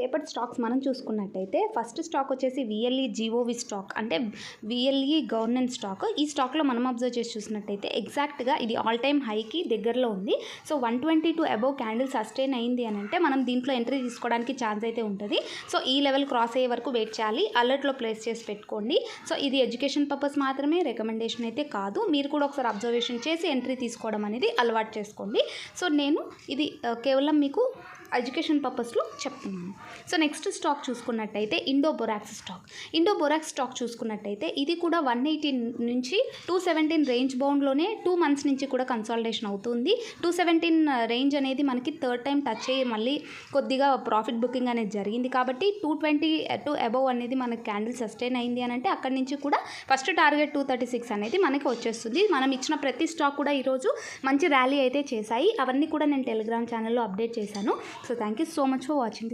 రేపటి స్టాక్స్ మనం చూసుకున్నట్టయితే ఫస్ట్ స్టాక్ వచ్చేసి విఎల్ఈ జీఓవి స్టాక్, అంటే విఎల్ఈ గవర్నెన్స్ స్టాక్. ఈ స్టాక్లో మనం అబ్జర్వ్ చేసి చూసినట్టయితే ఎగ్జాక్ట్గా ఇది ఆల్ టైమ్ హైకి దగ్గరలో ఉంది. సో 122 అబోవ్ క్యాండిల్ సస్టైన్ అయింది అని అంటే మనం దీంట్లో ఎంట్రీ తీసుకోవడానికి ఛాన్స్ అయితే ఉంటుంది. సో ఈ లెవెల్ క్రాస్ అయ్యే వరకు వెయిట్ చేయాలి. అలర్ట్లో ప్లేస్ చేసి పెట్టుకోండి. సో ఇది ఎడ్యుకేషన్ పర్పస్ మాత్రమే, రికమెండేషన్ అయితే కాదు. మీరు కూడా ఒకసారి అబ్జర్వేషన్ చేసి ఎంట్రీ తీసుకోవడం అనేది అలవాటు చేసుకోండి. సో నేను ఇది కేవలం మీకు ఎడ్యుకేషన్ పర్పస్లో చెప్తున్నాను. సో నెక్స్ట్ స్టాక్ చూసుకున్నట్టయితే Indo borax stock. Indo borax stock చూసుకున్నట్టయితే ఇది కూడా 180 నుంచి 217 రేంజ్ బౌండ్లోనే 2 మంత్స్ నుంచి కూడా కన్సాలిడేషన్ అవుతుంది. 217 రేంజ్ అనేది మనకి థర్డ్ టైం టచ్ అయ్యి మళ్ళీ కొద్దిగా ప్రాఫిట్ బుకింగ్ అనేది జరిగింది. కాబట్టి 220 అబోవ్ అనేది మనకి క్యాండిల్ సస్టైన్ అయింది అని అంటే అక్కడి నుంచి కూడా ఫస్ట్ టార్గెట్ 236 అనేది మనకి వచ్చేస్తుంది. మనం ఇచ్చిన ప్రతి స్టాక్ కూడా ఈరోజు మంచి ర్యాలీ అయితే చేశాయి. అవన్నీ కూడా నేను టెలిగ్రామ్ ఛానల్లో అప్డేట్ చేశాను. So thank you so much for watching this.